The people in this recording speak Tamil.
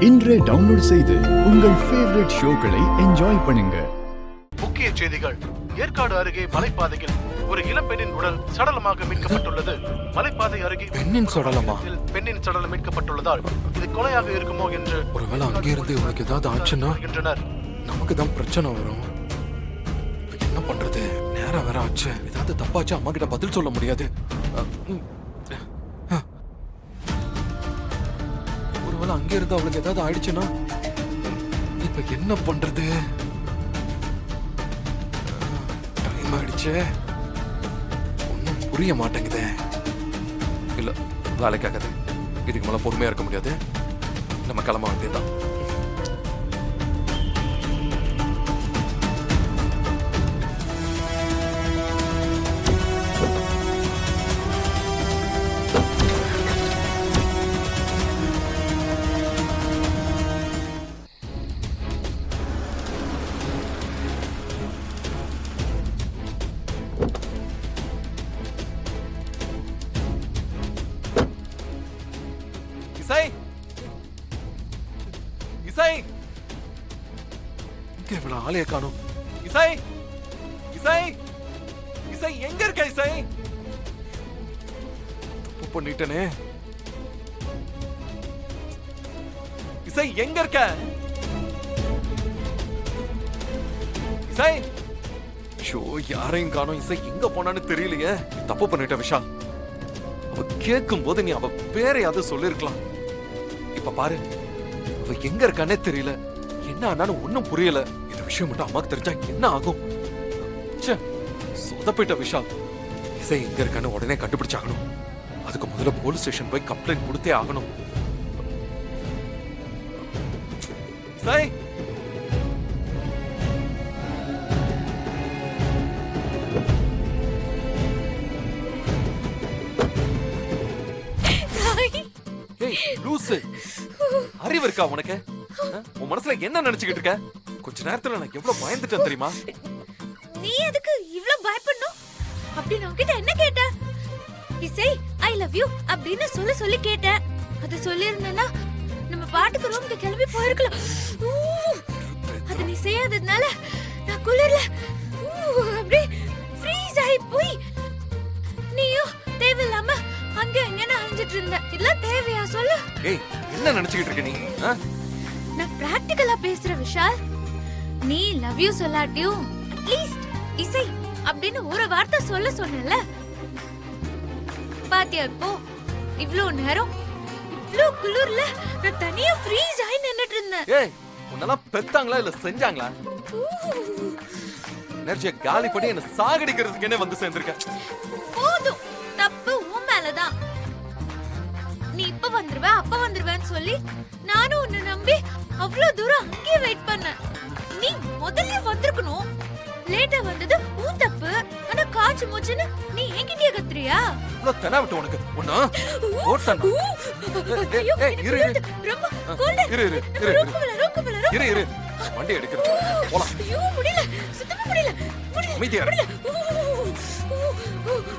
இன்றே டவுன்லோட் செய்து உங்கள் ஃபேவரட் ஷோக்களை என்ஜாய் பண்ணுங்க. முக்கிய செய்திகள். ஏற்காடு அருகே மலைப்பாதையில் ஒரு இளம்பெண்ணின் உடல் சடலமாக மீட்கப்பட்டுள்ளது. மலைப்பாதை அருகே பெண்ணின் சடலமா? பெண்ணின் சடலம் மீட்கப்பட்டுள்ளதால் இது கொலையாக இருக்குமோ என்று ஒருவேளை அங்கிருந்து உனக்கு ஏதாவது ஆச்சுன்னா நமக்கு தான் பிரச்சனை வரும். என்ன பண்றது? நேரம் வேற ஆச்சு. ஏதாவது தப்பாச்சு அம்மா கிட்ட பதில் சொல்ல முடியாது. ஒருவேளை அங்க இருந்து அவளுக்கு ஏதாவது ஆயிடுச்சுன்னா இப்ப என்ன பண்றது? டைம் ஆயிடுச்சு. ஒன்னும் புரிய மாட்டேங்குது. இல்ல வேலைக்காகாது. இதுக்கு மேல பொறுமையா இருக்க முடியாது. நம்ம கிளம்ப வேண்டியதுதான். இசை இசை இங்க இவ்வளவு ஆளைய காணும். இசை இசை இசை எங்க இருக்க? இசை தப்பு பண்ணிட்டனே. இசை எங்க இருக்க? இசை ஷோ யாரையும் காணும். இசை எங்க போனான்னு தெரியலையே. தப்பு பண்ணிட்ட விஷால். அவ கேட்கும் போது நீ அவ பேரையாவது சொல்லிருக்கலாம். இப்ப பாரு, அவ எங்க இருக்கானே தெரியல. என்ன ஆனாலும் ஒண்ணும் புரியல. இந்த விஷயம் மட்டும் அம்மாக்கு தெரிஞ்சா என்ன ஆகும்? சொதப்பிட்ட விஷால். இசை எங்க இருக்கான்னு உடனே கண்டுபிடிச்சாகணும். அதுக்கு முதல்ல போலீஸ் ஸ்டேஷன் போய் கம்ப்ளைண்ட் கொடுத்தே ஆகணும். இசை லூசு, அறிவு இருக்கா உனக்கு? உன் மனசுல என்ன நினைச்சுக்கிட்டு இருக்க? கொஞ்ச நேரத்துல நான் எவ்வளவு பயந்துட்டேன் தெரியுமா? நீ எதுக்கு இவ்ளோ பயப்படணும்? அப்படி நான் கிட்ட என்ன கேட்ட? இசை ஐ லவ் யூ அப்படின்னு சொல்லி கேட்டேன். அது சொல்லிருந்தேன்னா நம்ம பாட்டுக்கு ரூமுக்கு கிளம்பி போயிருக்கலாம். அது நீ செய்யாததுனால நான் குளிர்ல அப்படியே ஃப்ரீஸ் ஆகி போய் நீயும் தேவையில்லாம அங்க எங்கன்னு அலைஞ்சிட்டு இருந்த. இதெல்லாம் தேவையா சொல்லு? ஏய், என்ன நினைச்சுக்கிட்டு இருக்க நீ? நான் பிராக்டிகலா பேசுற விஷால். நீ லவ் யூ சொல்லாட்டியும் அட்லீஸ்ட் இசை அப்படின்னு ஒரு வார்த்தை சொல்ல சொன்னல. பாத்தியா இப்போ இவ்ளோ நேரம் இவ்ளோ குளிர்ல நான் தனியா ஃப்ரீஸ் ஆகி நின்னுட்டு இருந்தேன். ஏய், உன்னெல்லாம் பெத்தாங்களா இல்ல செஞ்சாங்களா? எனர்ஜியை காலி பண்ணி என்ன சாகடிக்கிறதுக்கு என்ன வந்து சேர்ந்திருக்க? போதும், தப்பு உன் மேலதான். நீ இப்ப வந்துருவ அப்ப வந்துருவேன்னு சொல்லி நானும் உன்னை நம்பி அவ்வளவு தூரம் அங்கேயே வெயிட் பண்ணேன். நீ முதல்ல வந்திருக்கணும். லேட்டா வந்தது உன் தப்பு. ஆனா காச்சு மூச்சுன்னு நீ என்கிட்டயே கத்துறியா? இவ்வளவு தெனா விட்டு உனக்கு ஒண்ணு ஓட்டணும். இரு வண்டி எடுக்கிறேன். போலாம். முடியல, சுத்தமா முடியல. அமைதியா இரு.